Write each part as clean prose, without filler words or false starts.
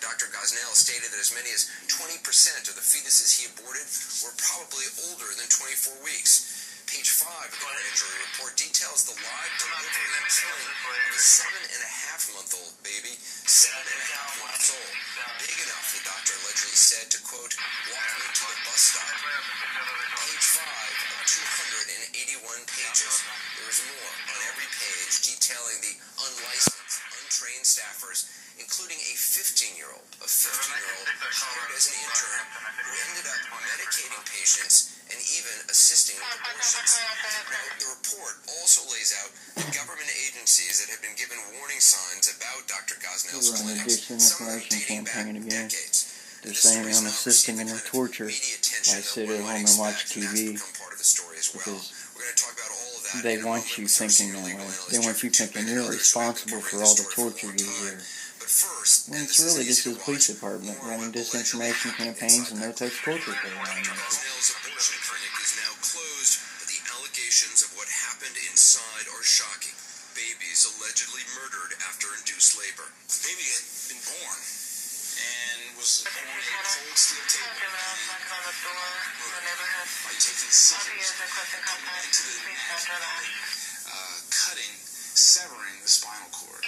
Dr. Gosnell stated that as many as 20% of the fetuses he aborted were probably older than 24 weeks. Page 5 of the grand jury report details the live delivery and killing of a 7.5-month-old baby, 7.5 months old, big enough, the doctor allegedly said, to, quote, walk me to the bus stop. Page 5 of 281 pages. There is more on every page detailing the unlicensed, untrained staffers, including a 15-year-old hired as an intern who ended up medicating patients and even assisting with abortions. Now, the report also lays out the government agencies that have been given warning signs about Dr. Gosnell's clinics, some of them dating back decades. They're saying I'm assisting in their torture while I sit at home and watch TV because they want you thinking that way. They want you thinking you're responsible for all the torture you hear. When it's really just the police department running disinformation campaigns and no such torture program. Gosnell's abortion clinic is now closed, but the allegations of what happened inside are shocking. Babies allegedly murdered after induced labor. The baby had been born and was on a cold steel table and murdered by taking scissors into the neck, cutting, severing the spinal cord.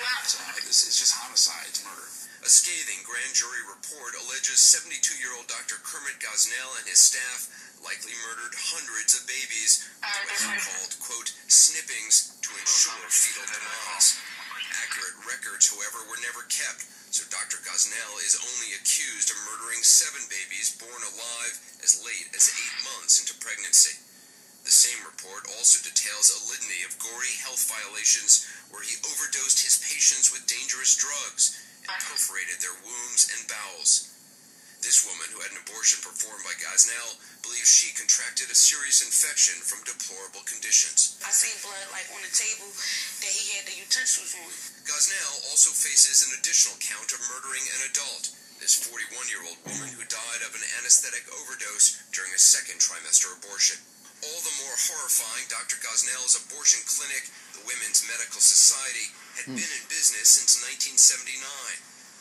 This is just homicide, it's murder. A scathing grand jury report alleges 72-year-old Dr. Kermit Gosnell and his staff likely murdered hundreds of babies with what he called, quote, snippings to ensure fetal demise. Accurate records, however, were never kept, so Dr. Gosnell is only accused of murdering 7 babies born alive as late as 8 months into pregnancy. The same report also details a litany of gory health violations where he overdosed his patients with dangerous drugs and perforated their wombs and bowels. This woman, who had an abortion performed by Gosnell, believes she contracted a serious infection from deplorable conditions. I seen blood like on the table that he had the utensils on. Gosnell also faces an additional count of murdering an adult, this 41-year-old woman who died of an anesthetic overdose during a second trimester abortion. All the more horrifying, Dr. Gosnell's abortion clinic, the Women's Medical Society, had been in business since 1979.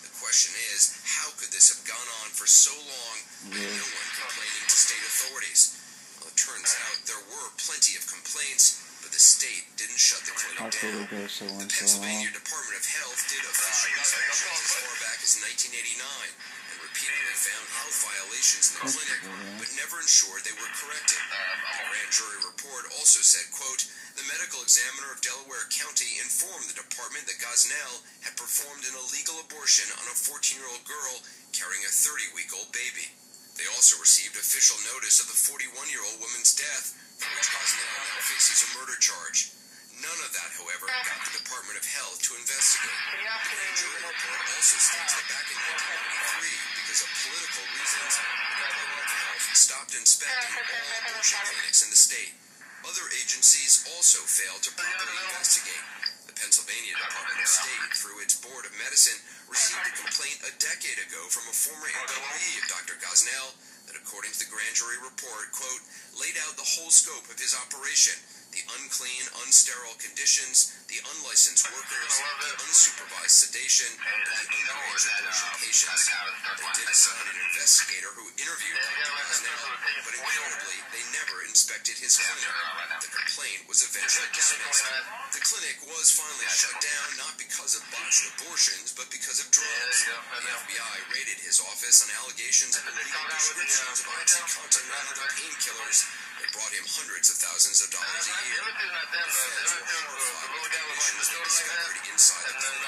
The question is, how could this have gone on for so long with no one complaining to state authorities? Well, it turns out there were plenty of complaints, but the state didn't shut the clinic down. The Pennsylvania Department of Health did official inspections as far back as 1989 and repeatedly found health violations in the clinic, but never ensured they were corrected. The grand jury report also said, quote, the medical examiner of Delaware County informed the department that Gosnell had performed an illegal abortion on a 14-year-old girl carrying a 30-week-old baby. They also received official notice of the 41-year-old woman's death, for which Gosnell now faces a murder charge. None of that, however, got the Department of Health to investigate. The grand jury report also states that back in 1993, because of political reasons, the Department of Health stopped inspecting all abortion clinics in the state. Other agencies also failed to properly investigate. The Pennsylvania Department of State, through its Board of Medicine, received a complaint a decade ago from a former employee of Dr. Gosnell that, according to the grand jury report, quote, laid out the whole scope of his operation, the unclean, unsterile conditions, the unlicensed workers, the unsupervised sedation, and the underage abortion patients. They did assign an investigator who interviewed Dr. Gosnell, but incredibly, they never inspected his clinic. The complaint was eventually dismissed. The clinic was finally shut down, not because of botched abortions, but because of drugs. The FBI raided his office on allegations of illegal prescriptions of OxyContin and other painkillers that brought him hundreds of thousands of dollars a year. The feds were horrified with the conditions they discovered inside the clinic.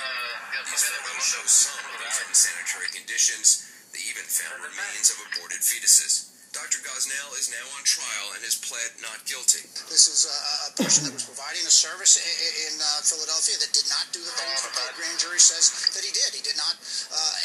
These photos show some of those unsanitary conditions. They even found remains of aborted fetuses. Dr. Gosnell is now on trial and has pled not guilty. This is a person that was providing a service in Philadelphia that did not do the things that the grand jury says that he did. He did not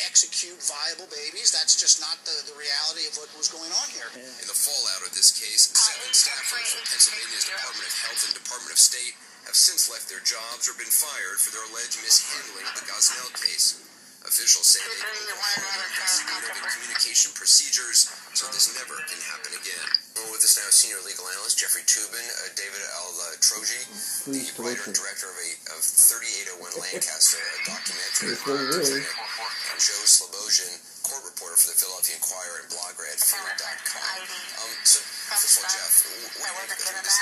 execute viable babies. That's just not the reality of what was going on here. In the fallout of this case, 7 staffers from Pennsylvania's Department of Health and Department of State have since left their jobs or been fired for their alleged mishandling of the Gosnell case. Officials say they will investigate over communication procedures so this never can happen again. Well, with us now, senior legal analyst Jeffrey Toobin, David Al-Troji, the writer and director of 3801 Lancaster, a documentary, and Joe Slobosian, court reporter for the Philadelphia Inquirer and blogger at Fear.com. So, first of all, Jeff,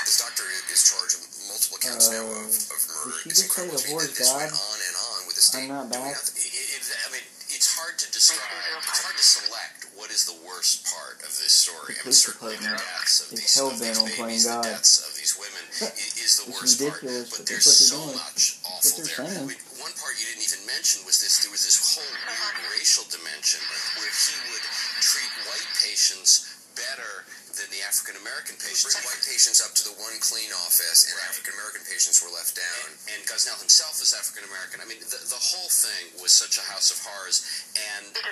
this doctor is charged with multiple counts now of murder. It's incredible to me that this went on and on with the state doing nothing. I mean, it's hard to describe. It's hard to select what is the worst part of this story. I mean, certainly the deaths of these babies, the deaths of these women is the worst part. But there's so much awful there. I mean, one part you didn't even mention was this. There was this whole weird racial dimension where he would treat white patients better than the African-American patients. Bring white patients up to the one clean office, and African-American patients were left down. And Gosnell himself is African-American. I mean, the whole thing was such a house of horrors, and why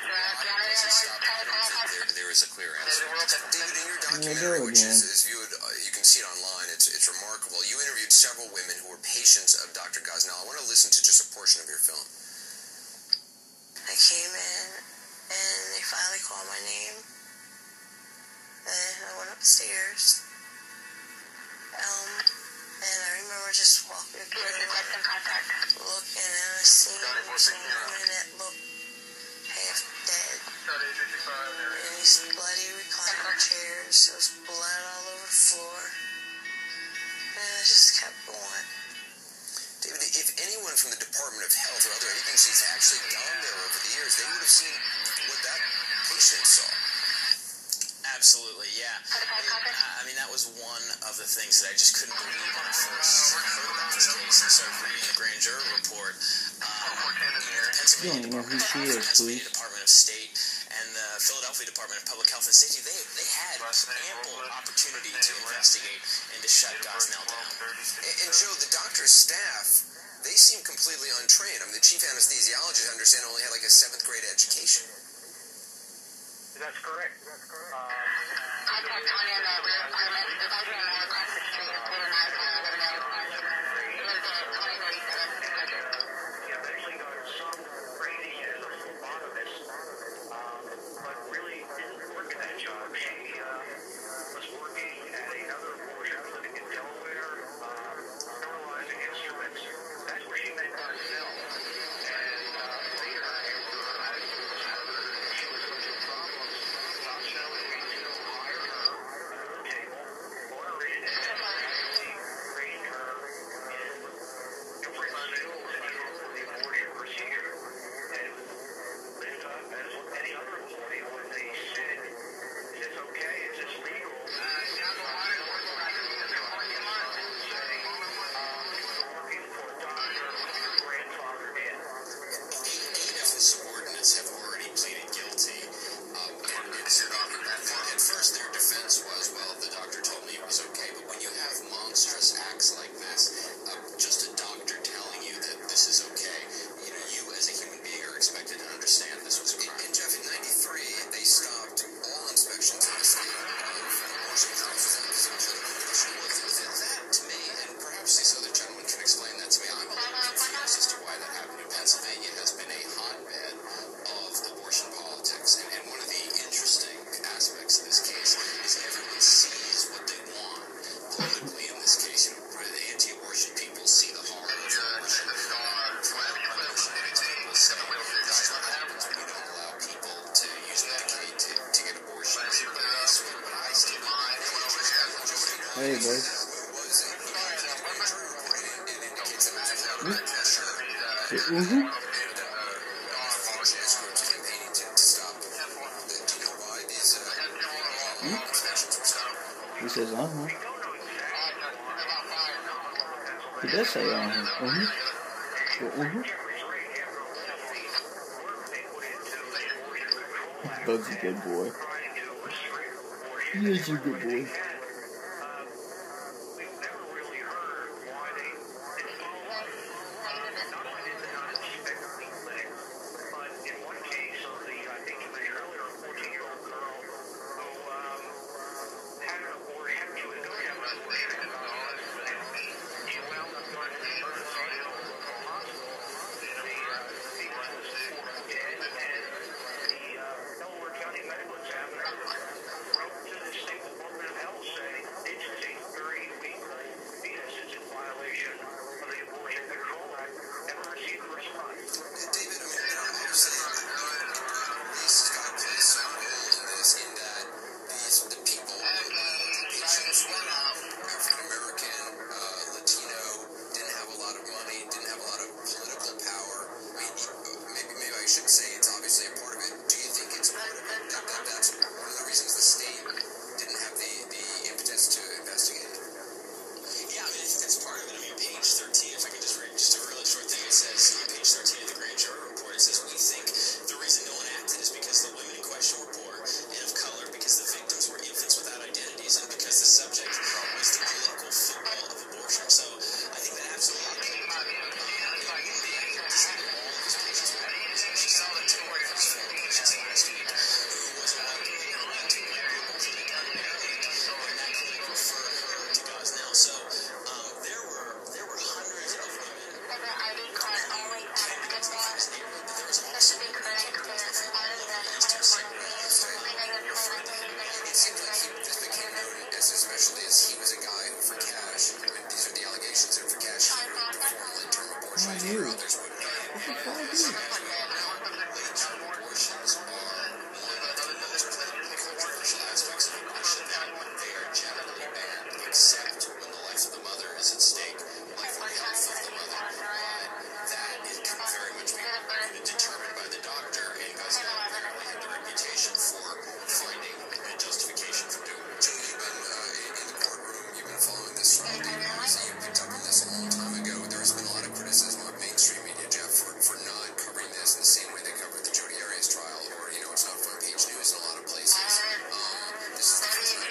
does he stop? I don't think there is a clear answer. David, in your documentary, which is viewed, you can see it online, it's remarkable. You interviewed several women who were patients of Dr. Gosnell. I want to listen to just a portion of your film. I came in, and they finally called my name. And I went upstairs. And I remember just walking through, looking, and I seen some women that looked half dead. In these bloody recliner chairs, there was blood all over the floor. And I just kept going. David, if anyone from the Department of Health or other agencies had actually gone there over the years, they would have seen what that patient saw. Absolutely, yeah. I mean, that was one of the things that I just couldn't believe when I first heard about this case and started reading the grand jury report. Pennsylvania Department of State and the Philadelphia Department of Public Health and Safety, they had ample opportunity to investigate and to shut Gosnell down. And Joe, the doctor's staff, they seem completely untrained. I mean, the chief anesthesiologist, I understand, only had like a 7th grade education. That's correct. Contact Tony in the rear apartment. The guy in there across the street is pretty nice. He lives at 2037. Yeah, I've actually done some crazy years of phlebotomist, but really didn't work at that job. She was working at another abortion clinic in Delaware, sterilizing instruments. That's where she met Gosnell. And later, she was having problems. Gosnell agreed to hire her at the table, order it, and actually train her in different skills needed for the abortion procedure. And Linda, as any other employee, when they said, "Is this okay? Is this legal?" Working for a doctor with your grandfather in. 8 of his subordinates have already pleaded guilty. At first, their defense was, well, the doctor told me it was okay. But when you have monstrous acts like this, just a doctor telling you that this is okay, you as a human being are expected to understand this was a crime. And Jeff, in 93, they stopped all inspections in the state of abortion houses. That, to me, and perhaps these other gentlemen can explain that to me, I'm a little confused as to why that happened. Pennsylvania has been a hotbed of abortion politics, and one of the interesting aspects of this case is everyone sees what they want politically. In this case, the anti-abortion people see the horror of abortion. This is what happens when you don't allow people to use Medicaid to get abortions. What I still mind. Hey, bud. Mm-hmm. He says, uh-huh. He does say, uh-huh. Mm-hmm. Mm-hmm. Bug's a good boy. He is a good boy. obviously a part of it. Do you think it's a part of it? That's one of the reasons the state didn't have the impetus to investigate it? Yeah, I think that's part of it. Page 13, if I can just read just a really short thing, it says on page 13 of the grand jury report, it says, we think the reason no one acted is because the women in question were poor and of color, because the victims were infants without identities, and because the subject was the political football of abortion. So I think that absolutely she saw the two orphans from abortions last week who wasn't allowed to go into a medical clinic unmarried, and that clinic referred her to Gosnell. So there were hundreds of women. Especially as he was a guy who, for cash, these are the allegations, and for cash, he would perform late-term abortions where others wouldn't be able to. Late-term abortions are one of the most controversial aspects of abortion, that they are generally banned, except when the life of the mother is at stake, life or health of the mother. That can very much be determined by the doctor, and Gosnell apparently had the reputation for finding a justification for doing it. So you've been in the courtroom, you've been following this trial, you picked up on this a long time ago. There's been a lot of criticism of mainstream media, Jeff, for not covering this in the same way they covered the Jodi Arias trial, or, it's not front page news in a lot of places. This is the first time.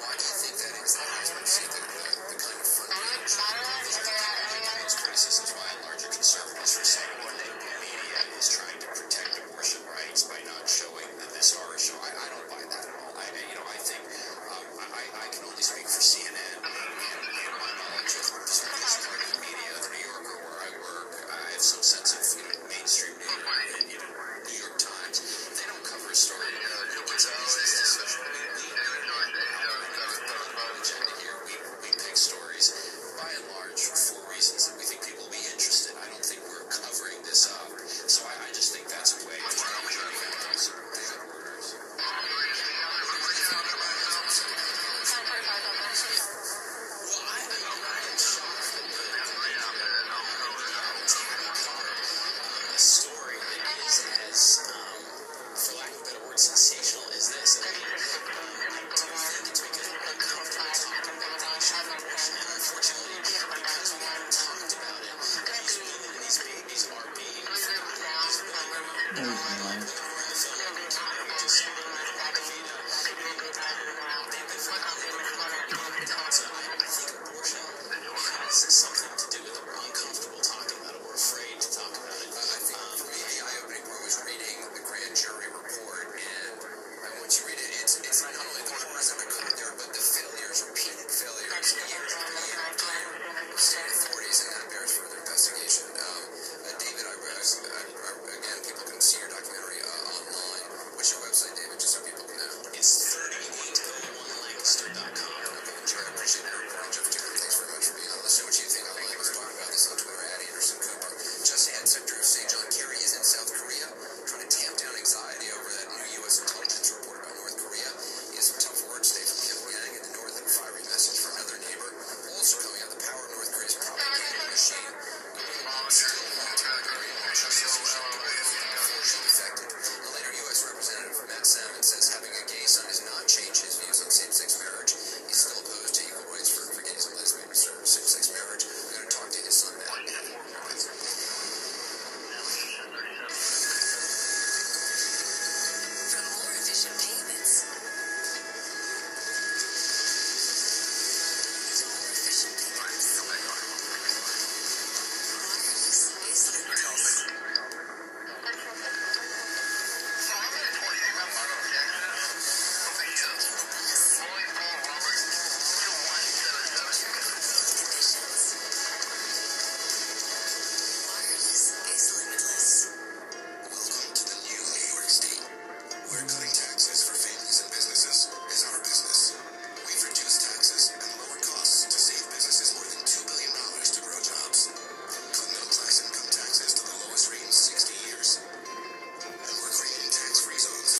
Why do you think that is? That has received the kind of front page? Those criticisms by larger conservatives for saying the media is trying to protect abortion rights by not showing this horror show. I don't buy that at all. I think I can only speak for CNN and my knowledge of this part of the media, the New Yorker where I work. I have some sense of mainstream media and New York Times. They don't cover a story. We pick stories by and large for reasons that we think people will be interested. I don't think we're covering this up. So I just think that's a way to try to prevent those murders. Well, I'm shocked that a story that is as, for lack of a better word, sensational as this. I do think it's because we're uncomfortable talking about the issue of abortion, and unfortunately, because we haven't talked about it, these women and these babies are being forgotten. These women